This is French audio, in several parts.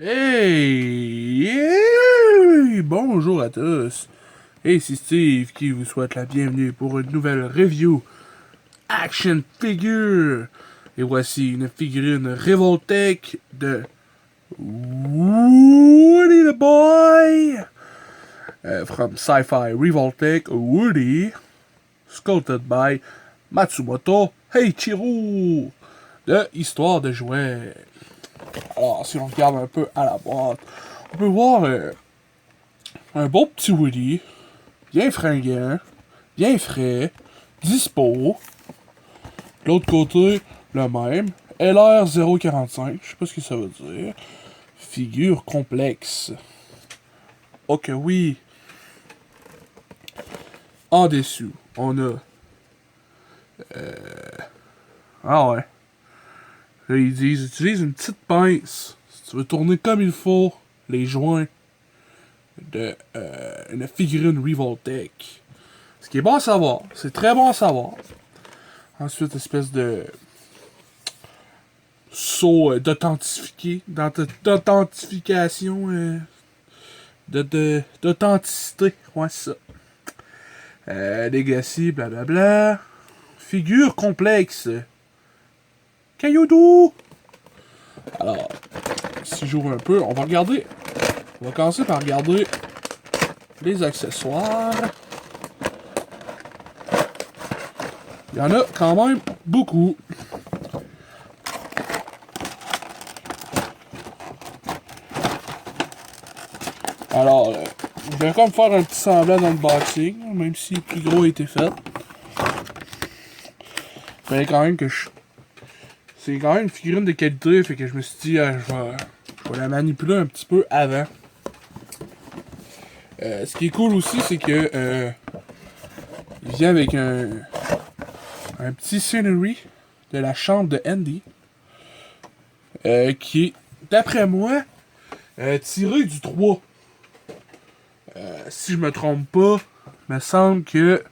Hey! Bonjour à tous. Et c'est Steve qui vous souhaite la bienvenue pour une nouvelle review action figure. Et voici une figurine Revoltech de Woody the Boy from Sci-Fi Revoltech Woody, sculpted by Matsumoto Heiichiro de Histoire de jouets. Alors, si on regarde un peu à la boîte, on peut voir un beau petit Woody, bien fringant, bien frais, dispo. De l'autre côté, le même. LR045, je sais pas ce que ça veut dire. Figure complexe. Ok, oui. En dessous, on a. Ah ouais. Là, ils disent utilise une petite pince. Si tu veux tourner comme il faut les joints de une figurine Revoltech. Ce qui est bon à savoir. C'est très bon à savoir. Ensuite, espèce de saut d'authentification, d'authenticité. Ouais, c'est ça. Legacy, blablabla. Figure complexe. Cailloudou! Alors, si j'ouvre un peu, on va regarder. On va commencer par regarder les accessoires. Il y en a quand même beaucoup. Alors, je vais comme faire un petit semblant d'unboxing, même si le plus gros a été fait. Fallait quand même que je... C'est quand même une figurine de qualité, fait que je me suis dit, je vais la manipuler un petit peu avant. Ce qui est cool aussi, c'est que il vient avec un petit scenery de la chambre de Andy, qui est, d'après moi, tiré du 3. Si je me trompe pas, il me semble que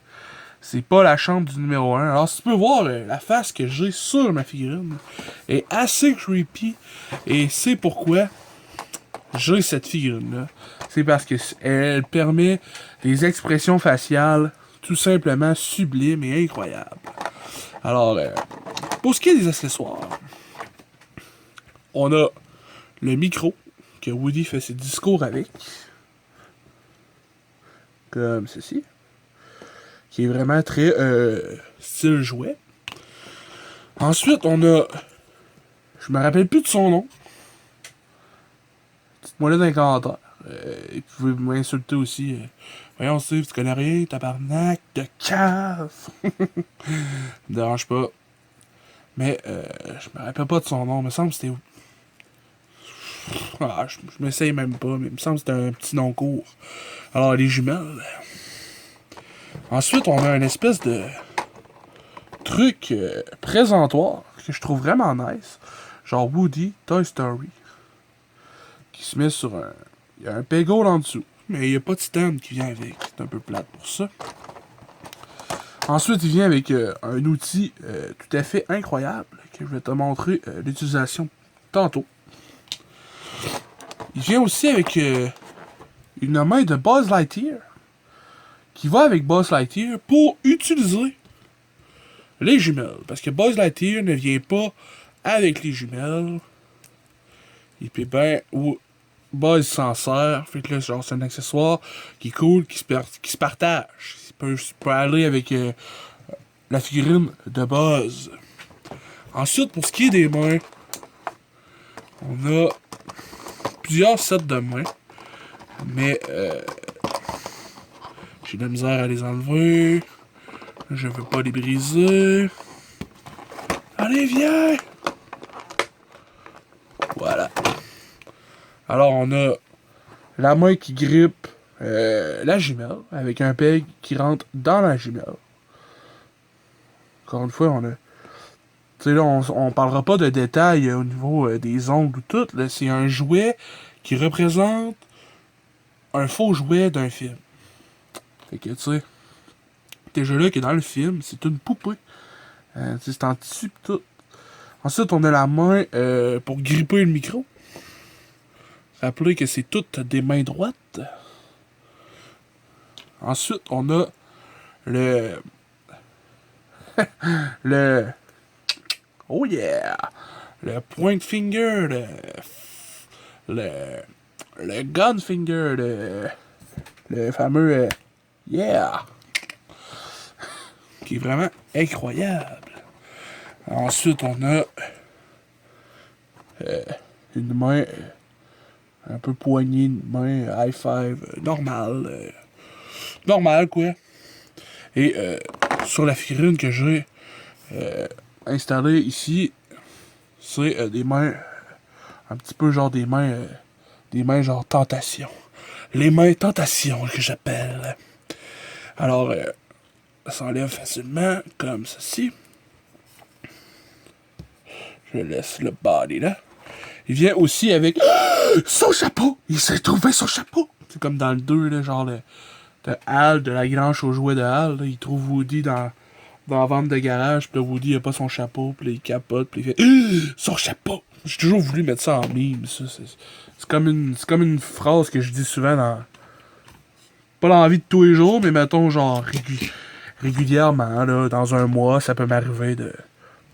c'est pas la chambre du numéro 1. Alors, si tu peux voir la face que j'ai sur ma figurine est assez creepy. Et c'est pourquoi j'ai cette figurine-là. C'est parce qu'elle permet des expressions faciales tout simplement sublimes et incroyables. Alors, pour ce qui est des accessoires, on a le micro que Woody fait ses discours avec. Comme ceci. Qui est vraiment très style jouet. Ensuite, on a... Je me rappelle plus de son nom. Dites-moi là dans les commentaires. Et vous pouvez m'insulter aussi. Voyons, Steve, tu connais rien, tabarnak de cave. Me dérange pas. Mais je me rappelle pas de son nom. Il me semble que c'était... Ah, je m'essaye même pas, mais il me semble que c'était un petit nom court. Alors, les jumelles. Ensuite, on a une espèce de truc présentoir que je trouve vraiment nice. Genre Woody Toy Story. Qui se met sur un... Il y a un peggle en dessous. Mais il n'y a pas de stand qui vient avec. C'est un peu plate pour ça. Ensuite, il vient avec un outil tout à fait incroyable. Que je vais te montrer l'utilisation tantôt. Il vient aussi avec une main de Buzz Lightyear. Qui va avec Buzz Lightyear pour utiliser les jumelles. Parce que Buzz Lightyear ne vient pas avec les jumelles. Et puis ben, Buzz s'en sert. Fait que là, genre, c'est un accessoire qui est cool, qui se partage. Il peut aller avec la figurine de Buzz. Ensuite, pour ce qui est des mains, on a plusieurs sets de mains. Mais j'ai de la misère à les enlever. Je veux pas les briser. Allez, viens! Voilà. Alors, on a la main qui grippe la jumelle, avec un peg qui rentre dans la jumelle. Encore une fois, on a... Tu sais, là, on parlera pas de détails au niveau des ongles ou tout. Là, c'est un jouet qui représente un faux jouet d'un film. Fait que, tu sais, déjà là que dans le film, c'est une poupée. C'est en tissu pis tout. Ensuite, on a la main pour gripper le micro. Rappelez que c'est toutes des mains droites. Ensuite, on a le... le... Oh yeah! Le point finger, le gun finger, le fameux yeah! Qui est vraiment incroyable. Ensuite, on a une main un peu poignée, une main high five, normale. Normal, quoi. Et sur la figurine que j'ai installée ici, c'est des mains, un petit peu genre des mains genre tentation. Les mains tentation que j'appelle. Alors, ça s'enlève facilement, comme ceci. Je laisse le body là. Il vient aussi avec son chapeau. Il s'est trouvé son chapeau. C'est comme dans le 2, là, genre de Hal, de la grange aux jouets de Hal. Là, il trouve Woody dans la vente de garage. Puis là, Woody a pas son chapeau. Puis là, il capote. Puis il fait son chapeau. J'ai toujours voulu mettre ça en mime. Ça, c'est comme une phrase que je dis souvent dans... Pas dans la vie de tous les jours, mais mettons genre régulièrement. Là, dans un mois, ça peut m'arriver de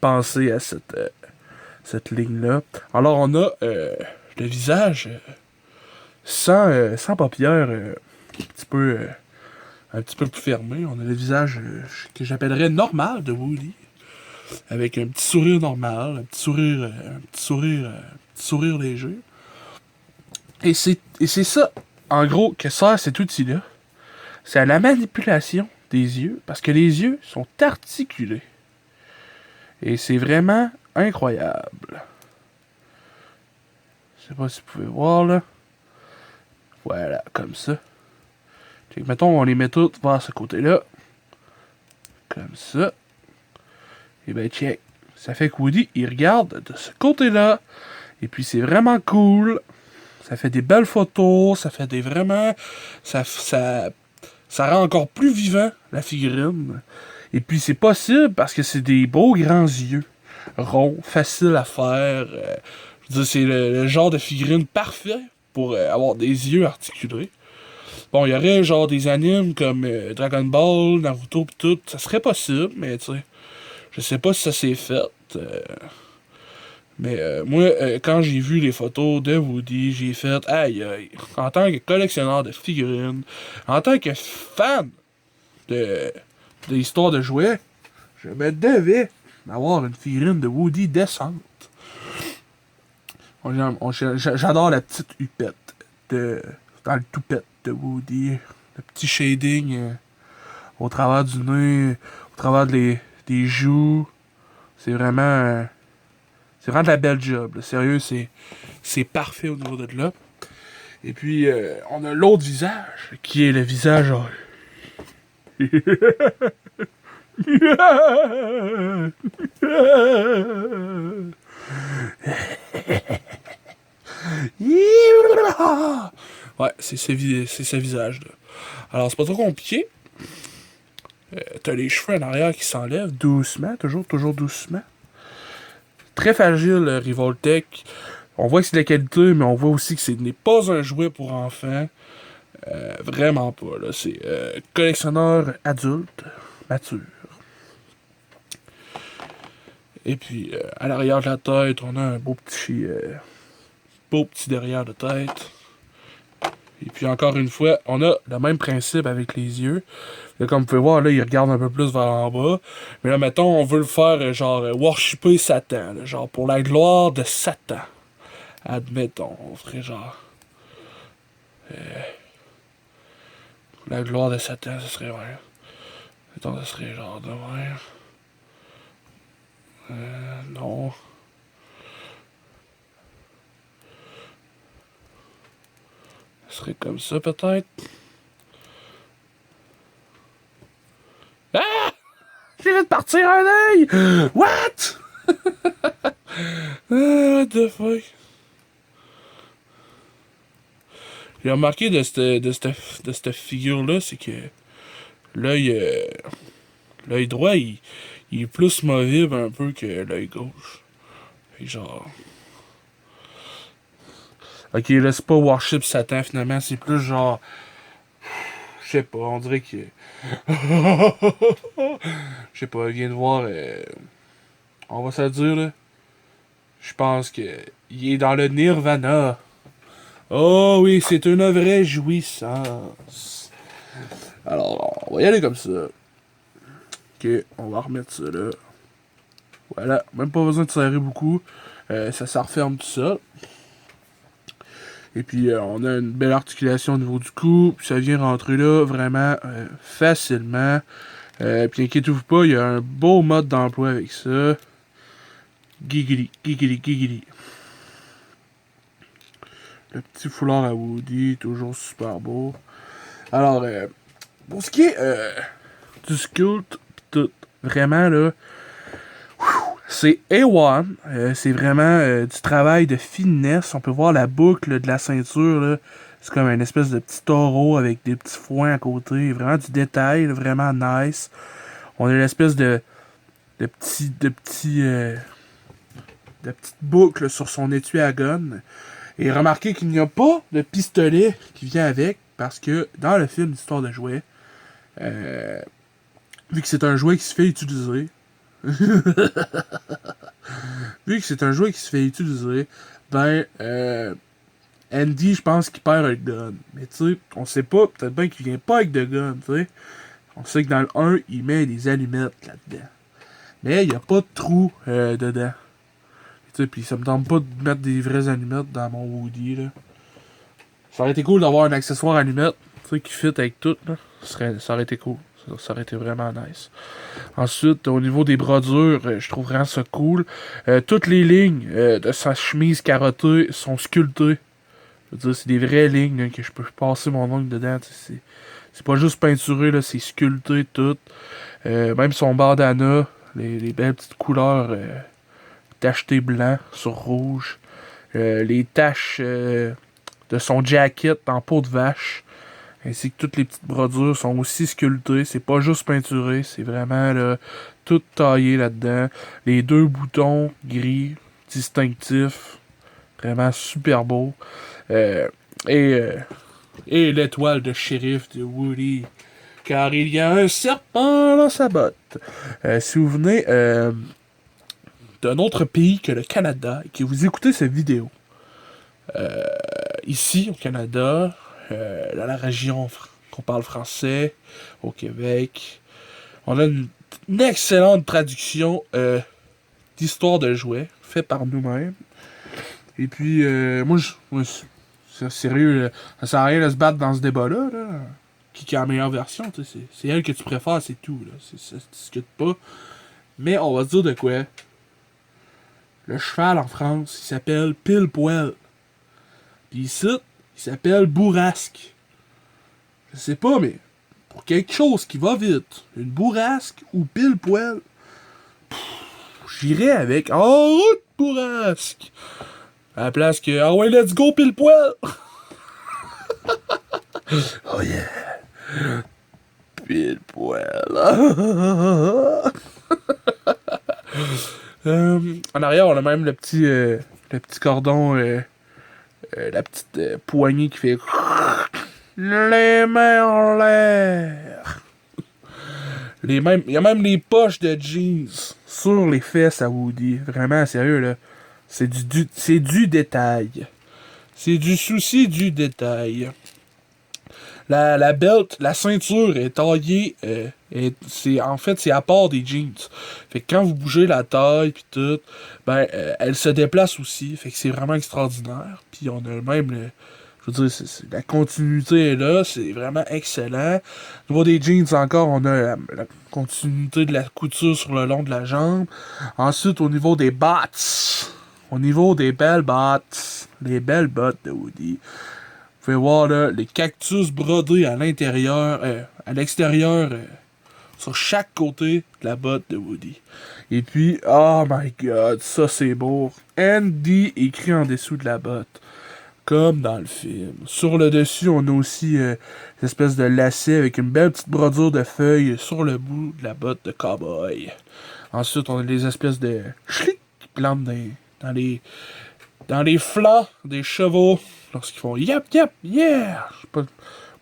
penser à cette ligne-là. Alors, on a le visage sans paupières, un petit peu plus fermé. On a le visage que j'appellerais normal de Woody. Avec un petit sourire normal, un petit sourire léger. Et c'est ça, en gros, que sert cet outil-là. C'est à la manipulation des yeux, parce que les yeux sont articulés. Et c'est vraiment incroyable. Je sais pas si vous pouvez voir, là. Voilà, comme ça. Fait que, mettons, on les met toutes vers ce côté-là. Comme ça. Et ben, check. Ça fait que Woody, il regarde de ce côté-là. Et puis, c'est vraiment cool. Ça fait des belles photos. Ça fait des vraiment... Ça rend encore plus vivant la figurine. Et puis, c'est possible parce que c'est des beaux grands yeux. Ronds, faciles à faire. Je veux dire, c'est le genre de figurine parfait pour avoir des yeux articulés. Bon, il y aurait genre des animes comme Dragon Ball, Naruto pis tout. Ça serait possible, mais tu sais... Je sais pas si ça s'est fait. Mais moi, quand j'ai vu les photos de Woody, j'ai fait aïe aïe. En tant que collectionneur de figurines, en tant que fan de l'histoire de jouets, je me devais d'avoir une figurine de Woody décente. J'adore la petite hupette dans le toupette de Woody. Le petit shading au travers du nez, au travers des joues. C'est vraiment de la belle job. Là. Sérieux, c'est parfait au niveau de là. Et puis, on a l'autre visage, qui est le visage... Ouais, c'est ce visage-là. Alors, c'est pas trop compliqué. T'as les cheveux en arrière qui s'enlèvent doucement, toujours doucement. Très fragile, Revoltech. On voit que c'est de la qualité, mais on voit aussi que ce n'est pas un jouet pour enfants. Vraiment pas, là. C'est collectionneur adulte, mature. Et puis, à l'arrière de la tête, on a un beau petit derrière de tête. Et puis, encore une fois, on a le même principe avec les yeux. Là, comme vous pouvez voir, là, il regarde un peu plus vers en bas. Mais là, mettons, on veut le faire, genre, worshipper Satan. Là, genre, pour la gloire de Satan. Admettons, on ferait genre... la gloire de Satan, ce serait, ouais. Mettons, ce serait genre de même. Non. Ce serait comme ça, peut-être. Ah! J'ai fait partir un œil! What? What the fuck? J'ai remarqué de cette figure-là, c'est que l'œil droit, il est plus mobile un peu que l'œil gauche. Et genre... Ok, là, c'est pas Worship Satan, finalement, c'est plus genre... Je sais pas, on dirait que... Je sais pas, il vient de voir... on va se le dire, là. Je pense que... Il est dans le Nirvana. Oh oui, c'est une vraie jouissance. Alors, on va y aller comme ça. Ok, on va remettre ça là. Voilà, même pas besoin de serrer beaucoup. Ça referme tout seul. Et puis, on a une belle articulation au niveau du cou. Puis ça vient rentrer là vraiment facilement. Puis inquiétez-vous pas, il y a un beau mode d'emploi avec ça. Giggity, giggity, giggity. Le petit foulard à Woody, toujours super beau. Alors, pour ce qui est du sculpt, tout, vraiment là, c'est A1. C'est vraiment du travail de finesse. On peut voir la boucle de la ceinture là. C'est comme une espèce de petit taureau avec des petits foins à côté. Vraiment du détail, là, vraiment nice. On a l'espèce de petite boucle sur son étui à gun. Et remarquez qu'il n'y a pas de pistolet qui vient avec, parce que dans le film Histoire de jouets, vu que c'est un jouet qui se fait utiliser, ben, Andy, je pense qu'il perd un gun. Mais tu sais, on sait pas, peut-être bien qu'il vient pas avec de gun, tu sais. On sait que dans le 1, il met des allumettes là-dedans. Mais il n'y a pas de trou dedans. Tu sais, puis ça me tente pas de mettre des vraies allumettes dans mon Woody, là. Ça aurait été cool d'avoir un accessoire allumette, tu sais, qui fit avec tout, là. Ça aurait été cool. Ça aurait été vraiment nice. Ensuite, au niveau des brodures, je trouve vraiment ça cool. Toutes les lignes de sa chemise carottée sont sculptées. Je veux dire, c'est des vraies lignes là, que je peux passer mon ongle dedans. C'est pas juste peinturé, là, c'est sculpté tout. Même son bandana, les belles petites couleurs tachetées blanc sur rouge. Les taches de son jacket en peau de vache. Ainsi que toutes les petites brodures sont aussi sculptées. C'est pas juste peinturé, c'est vraiment là, tout taillé là-dedans. Les deux boutons gris, distinctifs. Vraiment super beau. Euh, et, euh, et l'étoile de shérif de Woody. Car il y a un serpent dans sa botte. Si vous venez d'un autre pays que le Canada et que vous écoutez cette vidéo, ici au Canada, dans la région qu'on parle français, au Québec, on a une excellente traduction d'histoire de jouets, fait par nous-mêmes. Et puis, moi, c'est sérieux, là, ça sert à rien de se battre dans ce débat-là. Là. Qui a la meilleure version, tu sais, c'est elle que tu préfères, c'est tout. Là. Ça se discute pas. Mais on va se dire de quoi. Le cheval en France, il s'appelle Pile Poil. Puis ici, il s'appelle Bourrasque. Je sais pas, mais pour quelque chose qui va vite, une bourrasque ou Pile Poil, j'irais avec En route Bourrasque. À la place que Ah ouais, let's go Pile Poil. Oh yeah. Pile Poil. En arrière, on a même le petit cordon, la petite poignée qui fait les mains en l'air. Il y a même les poches de jeans sur les fesses à Woody. Vraiment, sérieux, là. C'est du détail. C'est du souci du détail. La belt, la ceinture est taillée. En fait, c'est à part des jeans. Fait que quand vous bougez la taille puis tout, ben, elle se déplace aussi. Fait que c'est vraiment extraordinaire. Puis on a même je veux dire, la continuité est là, c'est vraiment excellent. Au niveau des jeans encore, on a la continuité de la couture sur le long de la jambe. Ensuite, au niveau des bottes, au niveau des belles bottes, les belles bottes de Woody. Vous pouvez voir là, les cactus brodés à l'intérieur, à l'extérieur, sur chaque côté de la botte de Woody. Et puis, oh my god, ça c'est beau. Andy écrit en dessous de la botte. Comme dans le film. Sur le dessus, on a aussi une espèce de lacet avec une belle petite brodure de feuilles sur le bout de la botte de cowboy. Ensuite, on a des espèces de schlick qui plantent dans dans les flancs des chevaux, lorsqu'ils font yap yap yeah. Je sais pas,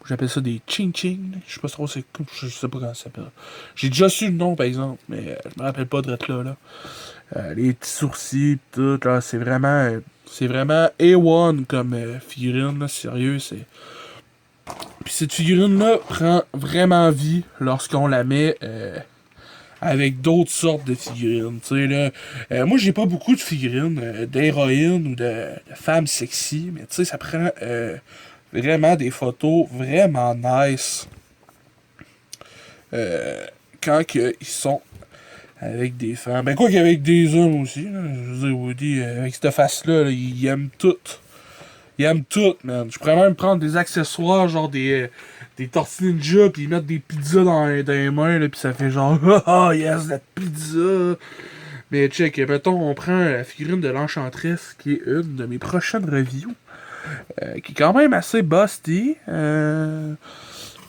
j'appelle ça des ching ching. Je sais pas trop, je sais pas comment ça s'appelle. J'ai déjà su le nom par exemple, mais je me rappelle pas de là. Les petits sourcils, tout là, c'est vraiment A1 comme figurine, là, sérieux, c'est. Puis cette figurine-là prend vraiment vie lorsqu'on la met avec d'autres sortes de figurines. Tu sais, là, moi, j'ai pas beaucoup de figurines d'héroïnes ou de femmes sexy, mais tu sais, ça prend vraiment des photos vraiment nice quand ils sont avec des femmes. Ben, quoi qu'avec des hommes aussi. Là, je veux dire, Woody, avec cette face-là, là, il aime tout. Il aime tout, man. Je pourrais même prendre des accessoires, genre des tortillas ninja, pis mettre des pizzas dans les mains, là, pis ça fait genre, ah, yes, la pizza. Mais check, mettons, on prend la figurine de l'Enchantress, qui est une de mes prochaines reviews, qui est quand même assez busty.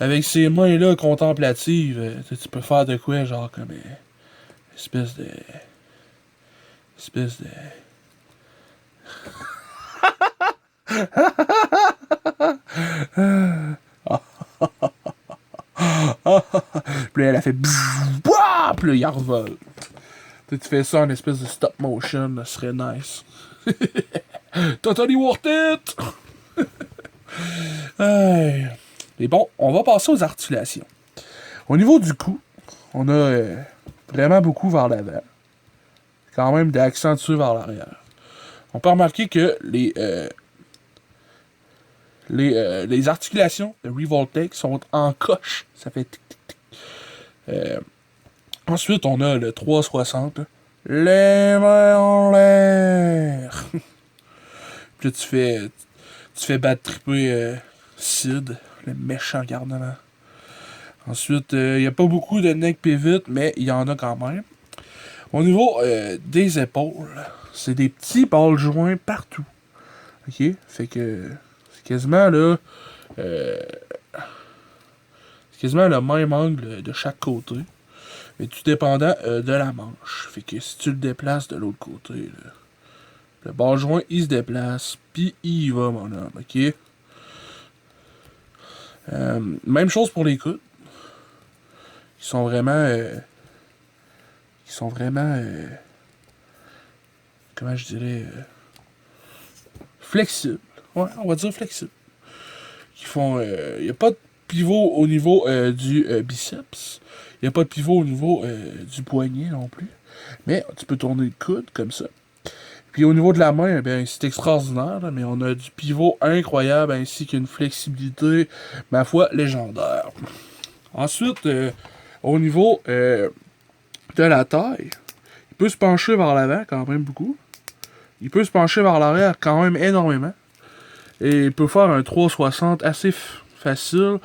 Avec ses mains-là contemplatives, tu peux faire de quoi, genre, comme espèce de. Espèce de. Puis là, elle a fait bzzz, bah! Puis là, il revole. Tu fais ça en espèce de stop motion, ça serait nice. Totally worth it! Mais bon, on va passer aux articulations. Au niveau du cou, on a vraiment beaucoup vers l'avant. Quand même d'accentuer vers l'arrière. On peut remarquer que les articulations de Revoltech sont en coche. Ça fait tic tic tic. Ensuite, on a le 360. Là. Les mains en l'air. Puis là, tu fais battre triper Sid, le méchant garnement. Ensuite, il n'y a pas beaucoup de neck pivot, mais il y en a quand même. Au niveau des épaules, c'est des petits balles joints partout. Ok? Fait que c'est quasiment là. C'est quasiment le même angle de chaque côté. Mais tout dépendant de la manche. Fait que si tu le déplaces de l'autre côté, là, le ball joint il se déplace, puis il y va, mon homme. Ok? Même chose pour les coudes. Ils sont vraiment. Comment je dirais. Flexibles. Ouais, on va dire flexibles. Qui font. Il n'y a pas de pivot au niveau du biceps. Il n'y a pas de pivot au niveau du poignet non plus. Mais tu peux tourner le coude comme ça. Puis au niveau de la main, ben, c'est extraordinaire. Là, mais on a du pivot incroyable ainsi qu'une flexibilité, ma foi, légendaire. Ensuite, au niveau de la taille, il peut se pencher vers l'avant quand même beaucoup. Il peut se pencher vers l'arrière quand même énormément. Et il peut faire un 360 assez facile.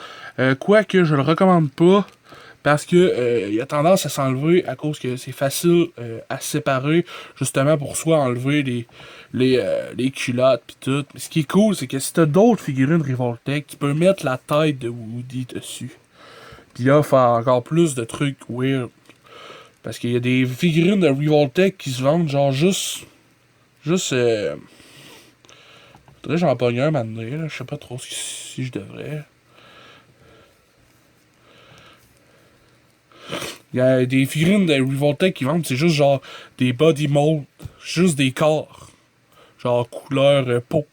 Quoique je le recommande pas. Parce que il a tendance à s'enlever à cause que c'est facile à séparer. Justement pour soit enlever les culottes pis tout. Mais ce qui est cool, c'est que si t'as d'autres figurines Revoltech, tu peux mettre la tête de Woody dessus. Pis là, faire encore plus de trucs weird. Parce qu'il y a des figurines de Revoltech qui se vendent genre juste. Faudrait que j'en pogne un maintenant, là. Je sais pas trop si je devrais. Il y a des figurines de Revoltech qui vendent, c'est juste genre des body mold. Juste des corps. Genre couleur peau.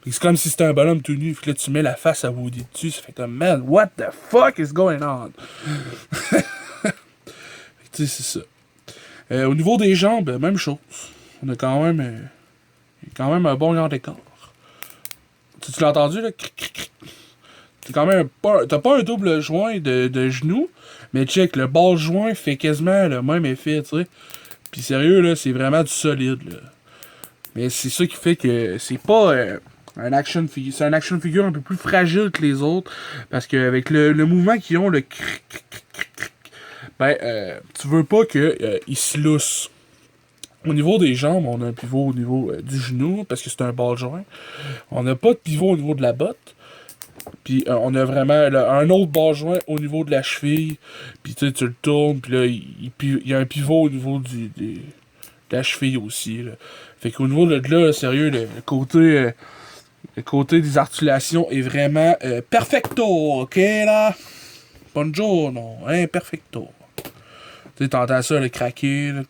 C'est comme si c'était un bonhomme tout nu. Puis là, tu mets la face à Woody dessus. Ça fait comme, man, what the fuck is going on? Tu sais, c'est ça. Au niveau des jambes, même chose. On a quand même un bon grand écart. Tu l'as entendu, là? T'as pas un double joint de genou, mais check, le ball joint fait quasiment le même effet, tu sais. Pis sérieux, là, c'est vraiment du solide, là. Mais c'est ça qui fait que c'est pas un action figure. C'est un action figure un peu plus fragile que les autres. Parce qu'avec le mouvement qu'ils ont, le cric, ben, tu veux pas qu'il se lousse. Au niveau des jambes, on a un pivot au niveau du genou, parce que c'est un ball joint. On n'a pas de pivot au niveau de la botte. Puis on a vraiment un autre ball joint au niveau de la cheville. Puis tu le tournes, puis là, il y a un pivot au niveau de la cheville aussi. Là. Fait qu'au niveau de là, sérieux, le côté des articulations est vraiment perfecto, ok là? Buongiorno, hein, perfecto. Tu sais, t'entends ça, le craquer, là.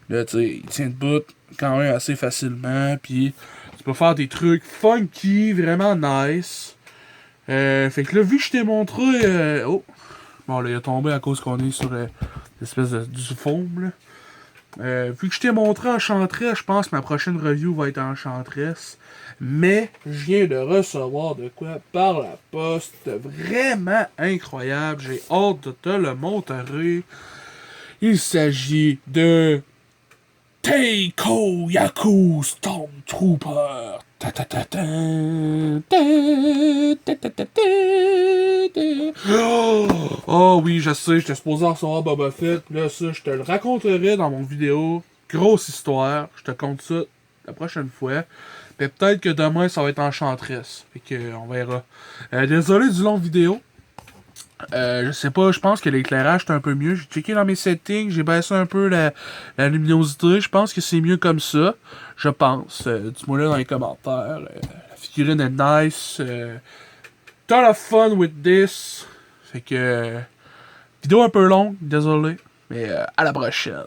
Là, tu sais, il tient debout quand même assez facilement, puis tu peux faire des trucs funky, vraiment nice. Fait que là, vu que je t'ai montré... oh! Bon, là, il a tombé à cause qu'on est sur l'espèce du foam, là. Vu que je t'ai montré Enchantress, je pense que ma prochaine review va être Enchantress. Mais je viens de recevoir de quoi par la poste. Vraiment incroyable. J'ai hâte de te le montrer. Il s'agit de Teiko Yaku Stormtrooper. Oh oui, je sais, j'étais supposé recevoir Boba Fett. Là, ça, je te le raconterai dans mon vidéo. Grosse histoire. Je te compte ça la prochaine fois. Mais peut-être que demain, ça va être Enchantress. Fait que, on verra. Désolé du long vidéo. Je sais pas, je pense que l'éclairage est un peu mieux. J'ai checké dans mes settings, j'ai baissé un peu la luminosité. Je pense que c'est mieux comme ça. Je pense. Dis-moi là dans les commentaires. La figurine est nice. Ton of fun with this. Fait que... vidéo un peu longue, désolé. Mais à la prochaine.